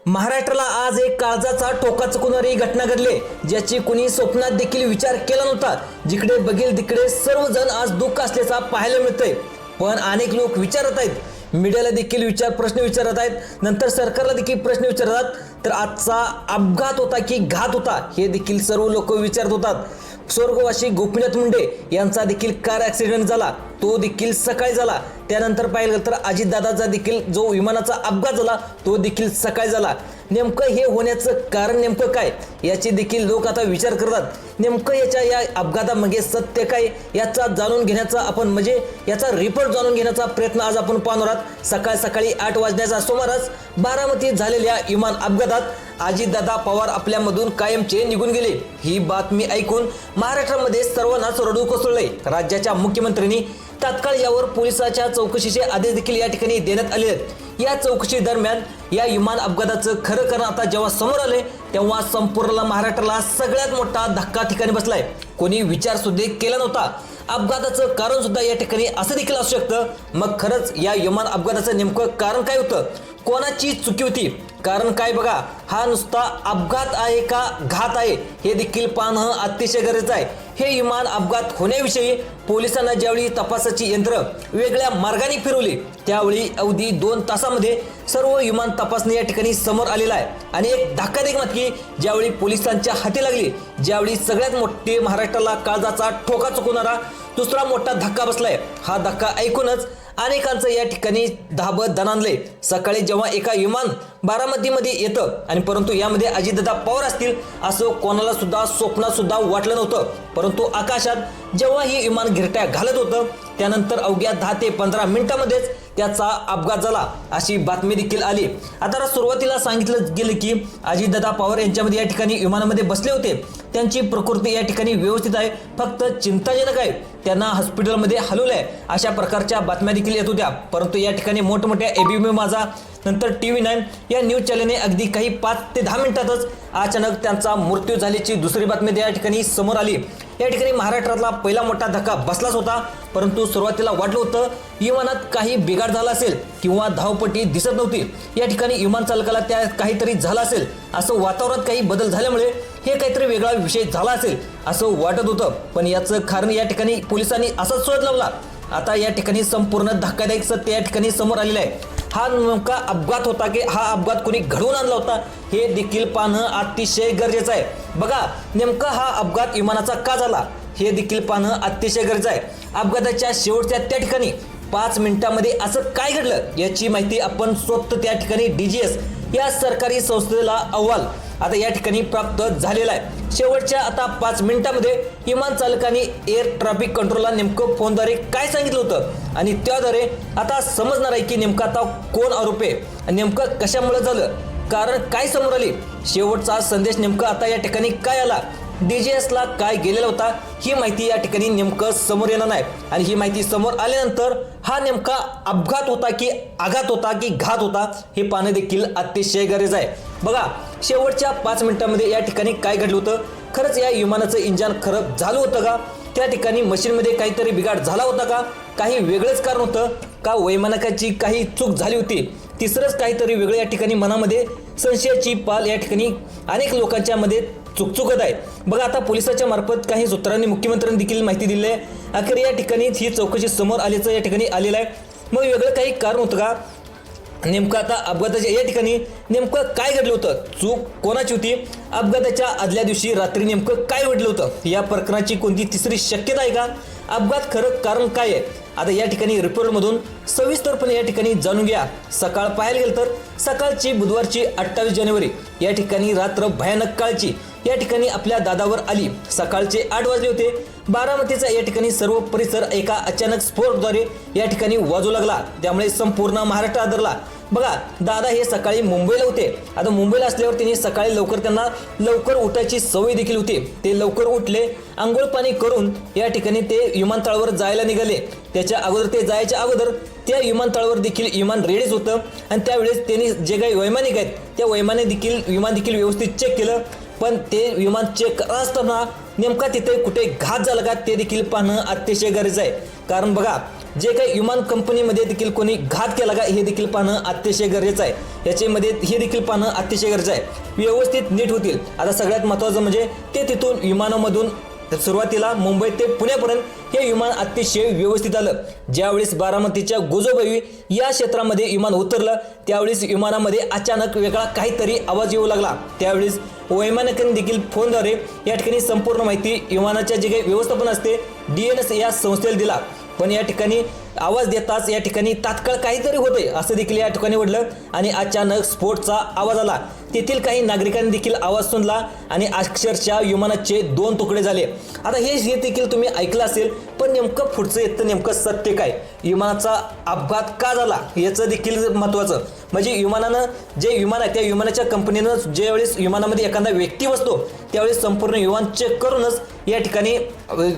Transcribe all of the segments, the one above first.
महाराष्ट्राला आज एक काळजाचा ठोका चुकवणारी घटना घडली, ज्याची कुणी स्वप्नात देखील विचार केला नव्हता। जिकडे बघेल तिकडे सर्वजण आज दुःख असल्याचा पाहायला मिळतंय। पण अनेक लोक विचारत आहेत, मीडियाला देखील प्रश्न विचारत आहेत, नंतर सरकारला देखील प्रश्न विचारतात। तर आजचा अपघात होता की घात होता हे देखील सर्व लोक विचारत होतात। स्वर्गवासी गोपीनाथ मुंडे यांचा देखील कार ॲक्सिडेंट झाला, तो देखील सकाळी झाला। त्यानंतर पाहिलं तर अजितदादाचा देखील जो विमानाचा अपघात झाला तो देखील सकाळी झाला। नेमकं हे होण्याचं कारण नेमकं काय याची देखील लोक आता विचार करतात। नेमकं या अपघातामागे सत्य काय याचा जाणून घेण्याचा याचा रिपोर्ट जाणून घेण्याचा प्रयत्न आज आपण पाहणार आहोत। सकाळी 8 वाजण्याच्या सुमारास बारामतीत झालेल्या विमान अपघातात अजितदादा पवार आपल्यामधून कायमचे निघून गेले। ही बातमी ऐकून महाराष्ट्रामध्ये सर्वांनाच रडू कोसळले। राज्याच्या मुख्यमंत्र्यांनी तात्काळ यावर पोलिसांच्या चौकशीचे आदेश देखील या ठिकाणी देण्यात आले आहेत। या चौकशी दरम्यान या विमान अपघाताचं खरं कारण आता जेव्हा समोर आले तेव्हा संपूर्ण महाराष्ट्राला सगळ्यात मोठा धक्का ठिकाणी बसलाय। कोणी विचार सुद्धा केला नव्हता। अपघाताचं कारण सुद्धा या ठिकाणी असं देखील असू शकतं। मग खरंच या विमान अपघाताचं नेमकं कारण काय होतं, कोणाची चुकी होती, कारण काय बघा, हा नुसता अपघात आहे का घात आहे हे देखील पाहणं अतिशय गरजेचं आहे। हे विमान अपघात होण्याविषयी पोलिसांना ज्यावेळी तपासाची यंत्र वेगळ्या मार्गाने फिरवली त्यावेळी अवधी 2 तासामध्ये सर्व विमान तपासणी या ठिकाणी समोर आलेला आहे। आणि एक धक्कादायक माहिती ज्यावेळी पोलिसांच्या हाती लागली, ज्यावेळी सगळ्यात मोठे महाराष्ट्राला काळजाचा ठोका चुकवणारा दुसरा मोठा धक्का बसलाय। हा धक्का ऐकूनच अनेकांचं या ठिकाणी धाबत दणाणले। सकाळी जेव्हा एका विमान बारामतीमध्ये येतं आणि परंतु यामध्ये अजितदादा पवार असतील असं कोणाला सुद्धा स्वप्नात सुद्धा वाटलं नव्हतं। परंतु आकाशात जेव्हा ही विमान घिरट्या घालत होतं त्यानंतर अवघ्या 10 ते 15 मिनिटांमध्येच त्याचा अपघात झाला अशी बातमी देखील आली। आता सुरुवातीला सांगितलं गेलं की अजितदादा पवार यांच्यामध्ये या ठिकाणी विमानामध्ये बसले होते, त्यांची प्रकृती या ठिकाणी व्यवस्थित आहे, फक्त चिंताजनक आहे, त्यांना हॉस्पिटलमध्ये हलवलंय अशा प्रकारच्या बातम्या देखील येत होत्या। परंतु या ठिकाणी मोठमोठ्या एबीपी माझा नंतर TV9 या न्यूज चॅनलने अगदी काही 5 ते 10 मिनिटातच अचानक त्यांचा मृत्यू झाल्याची दुसरी बातमी या ठिकाणी समोर आली। या ठिकाणी महाराष्ट्रातला पहिला मोठा धक्का बसलाच होता। परंतु सुरुवातीला वाटलं होतं विमानात काही बिघाड झाला असेल किंवा धावपट्टी दिसत नव्हती, या ठिकाणी विमान चालकाला त्या काहीतरी झालं असेल, असं वातावरणात काही बदल झाल्यामुळे हे काहीतरी वेगळा विषय झाला असेल असं वाटत होतं। पण याचं कारण या ठिकाणी पोलिसांनी असाच शोध लावला। आता या ठिकाणी संपूर्ण धक्कादायक सत्य या ठिकाणी समोर आलेलं आहे। हा नेमका अपघात होता की हा अपघात कोणी घडवून आणला होता हे देखील पाहणं अतिशय गरजेचं आहे। बघा, नेमका हा अपघात विमानाचा का झाला हे देखील पाहणं अतिशय गरजेचं आहे। अपघाताच्या शेवटच्या त्या ठिकाणी 5 मिनिटांमध्ये असं काय घडलं याची माहिती आपण स्वतः त्या ठिकाणी DGS या सरकारी संस्थेला अहवाल आता या ठिकाणी प्राप्त झालेला आहे। शेवटच्या आता 5 मिनिटांमध्ये विमान चालकांनी एअर ट्रॅफिक कंट्रोलला नेमकं फोनद्वारे काय सांगितलं होतं आणि त्याद्वारे आता समजणार आहे की नेमकं आता कोण आरोपी आहे, नेमकं कशामुळे झालं, कारण काय समोर आली, शेवटचा संदेश नेमका आता या ठिकाणी काय आला, DGS ला काय गेलेला होता ही माहिती या ठिकाणी नेमकं समोर येणार नाही। आणि ही माहिती समोर आल्यानंतर हा नेमका अपघात होता की आघात होता की घात होता हे पाहणं देखील अतिशय गरजेचं आहे। बघा, शेवटच्या 5 मिनिटांमध्ये या ठिकाणी काय घडलं होतं, खरंच या विमानाचं इंजन खराब झालं होतं का, त्या ठिकाणी मशीनमध्ये काहीतरी बिघाड झाला होता का, काही वेगळंच कारण होतं का, वैमानिकाची काही चूक झाली होती, तिसरंच काहीतरी वेगळं या ठिकाणी मनामध्ये संशयाची पाल या ठिकाणी अनेक लोकांच्या मध्ये चुकचुकत आहे। बघा, आता पोलिसांच्या मार्फत काही सूत्रांनी मुख्यमंत्र्यांनी देखील माहिती दिली आहे। अखेर या ठिकाणी ही चौकशी समोर आल्याचं या ठिकाणी आलेलं आहे। मग वेगळं काही कारण होतं का, नेमकं आता अपघाताच्या या ठिकाणी नेमकं काय घडलं होतं, चूक कोणाची होती, अपघाताच्या आदल्या दिवशी रात्री नेमकं काय घडलं होतं, या प्रकरणाची कोणती तिसरी शक्यता आहे का, अपघात खरं कारण काय आहे, आता या ठिकाणी रिपोर्टमधून सविस्तरपणे या ठिकाणी जाणून घ्या। सकाळ पाहायला गेलं तर सकाळची बुधवारची 28 जानेवारी या ठिकाणी रात्र भयानक काळची या ठिकाणी आपल्या दादावर आली। सकाळचे 8 वाजले होते। बारामतीचा या ठिकाणी सर्व परिसर एका अचानक स्फोटद्वारे या ठिकाणी वाजू लागला, त्यामुळे संपूर्ण महाराष्ट्र आदरला। बघा, दादा हे सकाळी मुंबईला होते। आता मुंबईला असल्यावर त्यांनी सकाळी त्यांना लवकर उठायची सवय देखील होती। ते लवकर उठले, आंघोळ पाणी करून या ठिकाणी ते विमानतळावर जायला निघाले। त्याच्या अगोदर ते जायच्या अगोदर त्या विमानतळावर देखील विमान रेडीच होतं आणि त्यावेळेस त्यांनी जे काही वैमानिक आहेत त्या विमान देखील व्यवस्थित चेक केलं। पण ते विमान चेक करत असताना नेमका तिथे कुठे घात झाला का ते देखील पाहणं अतिशय गरजेचं आहे। कारण बघा, जे काही विमान कंपनीमध्ये देखील कोणी घात केला का हे देखील पाहणं अतिशय गरजेचं आहे। याच्यामध्ये हे देखील पाहणं अतिशय गरजेचं आहे, व्यवस्थित नीट होतील। आता सगळ्यात महत्त्वाचं म्हणजे ते तिथून विमानामधून सुरुवातीला मुंबई ते पुण्यापर्यंत हे विमान अतिशय व्यवस्थित आलं। ज्यावेळेस बारामतीच्या गोजोबाई या क्षेत्रामध्ये विमान उतरलं त्यावेळेस विमानामध्ये अचानक वेगळा काहीतरी आवाज येऊ लागला। त्यावेळेस वैमानिकांनी देखील फोनद्वारे या ठिकाणी संपूर्ण माहिती विमानाच्या जे काही व्यवस्थापन असते DNS या संस्थेला दिला, पण या ठिकाणी आवाज देताच या ठिकाणी तात्काळ काहीतरी होतंय असं देखील या ठिकाणी वाटलं आणि अचानक स्फोटचा आवाज आला। तेथील काही नागरिकांनी देखील आवाज सुनला आणि अक्षरशः विमानाचे 2 तुकडे झाले। आता हे देखील तुम्ही ऐकलं असेल, पण नेमकं पुढचं येतं नेमकं सत्य काय, विमानाचा अपघात का झाला याचं देखील महत्त्वाचं म्हणजे विमानानं जे विमान आहे त्या विमानाच्या कंपनीनं ज्यावेळेस विमानामध्ये एखादा व्यक्ती बसतो त्यावेळेस संपूर्ण विमान चेक करूनच या ठिकाणी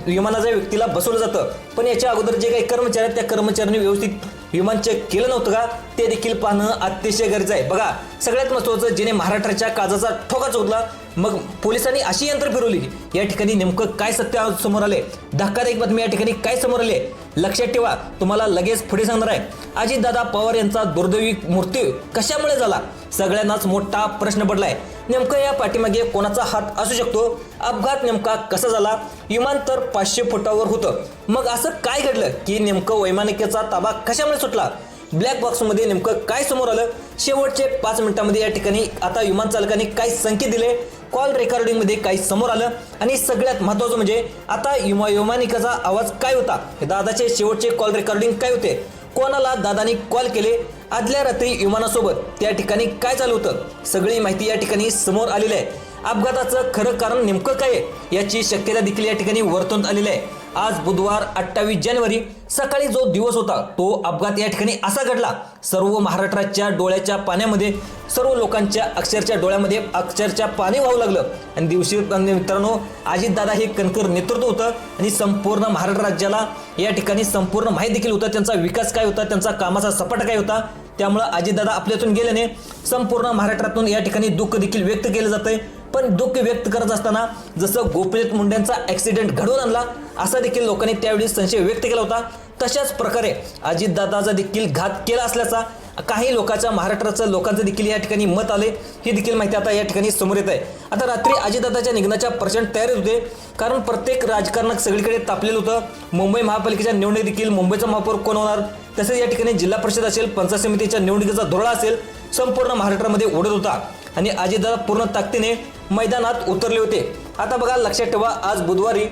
विमानाच्या व्यक्तीला बसवलं जातं। पण याच्या अगोदर जे काही कर्मचारी आहेत त्या कर्मचाऱ्यांनी व्यवस्थित विमान चेक केलं नव्हतं का ते देखील पाहणं अतिशय गरजेचं आहे। बघा सगळ्यात महत्त्वाचं जिने महाराष्ट्राच्या काळजाचा ठोका चोखला मग पोलिसांनी अशी यंत्र फिरवली, या ठिकाणी नेमकं काय सत्य समोर आले, धक्कादायक बातमी या ठिकाणी काय समोर आले लक्षात ठेवा, तुम्हाला लगेच पुढे सांगणार आहे। अजितदादा पवार यांचा दुर्दैवी मृत्यू कशामुळे झाला सगळ्यांनाच मोठा प्रश्न पडलाय। नेमकं या पाठीमागे कोणाचा हात असू शकतो, अपघात नेमका कसा झाला, विमान तर 500 फुटावर होतं, मग असं काय घडलं की नेमकं वैमानिकाचा ताबा कशामुळे सुटला, ब्लॅक बॉक्समध्ये नेमकं काय समोर आलं, शेवटचे 5 मिनिटांमध्ये या ठिकाणी आता विमान चालकांनी काय संकेत दिले, कॉल रेकॉर्डिंग मध्ये काही समोर आलं आणि सगळ्यात महत्त्वाचं म्हणजे आता वैमानिकाचा आवाज काय होता, दादाचे शेवटचे कॉल रेकॉर्डिंग काय होते, कोणाला दादानी कॉल केले, आदल्या रात्री विमानासोबत त्या ठिकाणी काय चालू होतं, सगळी माहिती या ठिकाणी समोर आलेली आहे। अपघाताचं खरं कारण नेमकं काय आहे याची शक्यता देखील या ठिकाणी वर्तवण्यात आलेली आहे। आज बुधवार 28 जानेवारी सकाळी जो दिवस होता तो अपघात या ठिकाणी असा घडला, सर्व महाराष्ट्राच्या डोळ्याच्या पाण्यामध्ये सर्व लोकांच्या अक्षरच्या डोळ्यामध्ये अक्षरच्या पाणी वाहू लागलं आणि दिवशी मित्रांनो अजितदादा हे कणखर नेतृत्व होतं आणि संपूर्ण महाराष्ट्र राज्याला या ठिकाणी संपूर्ण माहिती देखील होतं, त्यांचा विकास काय होता, त्यांचा कामाचा सपाटा काय होता। त्यामुळे अजितदादा आपल्यातून गेल्याने संपूर्ण महाराष्ट्रातून या ठिकाणी दुःख देखील व्यक्त केलं जातंय। पण दुःख व्यक्त करत असताना जसं गोपीनाथ मुंडेंचा ऍक्सिडेंट घडवून आणला असा देखील लोकांनी त्यावेळी संशय व्यक्त केला होता, तशाच प्रकारे अजितदादाचा देखील घात केला असल्याचा काही लोकांच्या महाराष्ट्राच्या लोकांचं देखील या ठिकाणी मत आले, ही देखील माहिती आता या ठिकाणी समोर येत आहे। आता रात्री अजितदादाच्या निघण्याच्या प्रचंड तयारीत होते, कारण प्रत्येक राजकारणात सगळीकडे तापलेलं होतं। मुंबई महापालिकेच्या निवडणूक देखील मुंबईचा महापौर कोण होणार, तसेच या ठिकाणी जिल्हा परिषद असेल, पंचायत समितीच्या निवडणुकीचा धोरणा असेल, संपूर्ण महाराष्ट्रामध्ये उडत होता आणि अजितदादा पूर्ण ताकदीने मैदानात उतरले होते। आता बघा लक्षात ठेवा, आज बुधवारी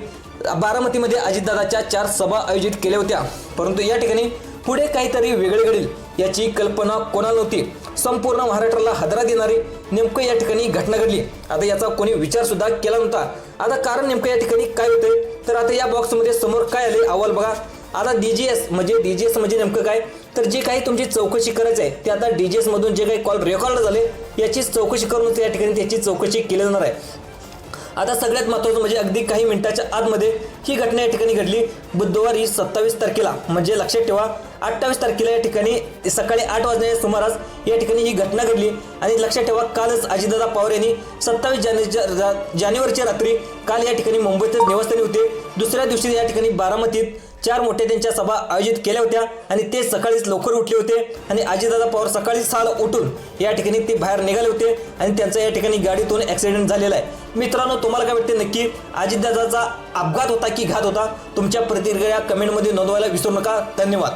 बारामतीमध्ये अजितदादाच्या 4 सभा आयोजित केल्या होत्या, परंतु या ठिकाणी पुढे काहीतरी वेगळे घडेल याची कल्पना कोणाला नव्हती। संपूर्ण महाराष्ट्राला हादरा देणारी नेमकं या ठिकाणी घटना घडली, आता याचा कोणी विचार सुद्धा केला नव्हता। आता कारण नेमकं या ठिकाणी काय होतंय तर आता या बॉक्समध्ये समोर काय आले अहवाल बघा। आता DGS म्हणजे नेमकं काय तर जे काही तुमची चौकशी करायची आहे ते आता DGS मधून जे काही कॉल रेकॉर्ड झाले याची चौकशी करून या ठिकाणी त्याची चौकशी केली जाणार आहे। आता सगळ्यात महत्त्वाचं म्हणजे अगदी काही मिनिटाच्या आतमध्ये ही घटना या ठिकाणी घडली बुधवारी 27 तारखेला, म्हणजे लक्षात ठेवा 28 तारखेला या ठिकाणी सकाळी 8 वाजण्याच्या सुमारास या ठिकाणी ही घटना घडली आणि लक्षात ठेवा कालच अजितदादा पवार यांनी 27 जानेवारीच्या रात्री काल या ठिकाणी मुंबईतच निवासस्थानी होते। दुसऱ्या दिवशी या ठिकाणी बारामतीत 4 मोठ्या त्यांच्या सभा आयोजित केल्या होत्या आणि ते सकाळीच लवकर उठले होते आणि अजितदादा पवार सकाळी 6ला उठून या ठिकाणी ते बाहेर निघाले होते आणि त्यांचा या ठिकाणी गाडीतून ऍक्सिडेंट झालेला आहे। मित्रांनो तुम्हाला काय वाटते नक्की अजितदादाचा अपघात होता की घात होता, तुमच्या प्रतिक्रिया कमेंटमध्ये नोंदवायला विसरू नका। धन्यवाद।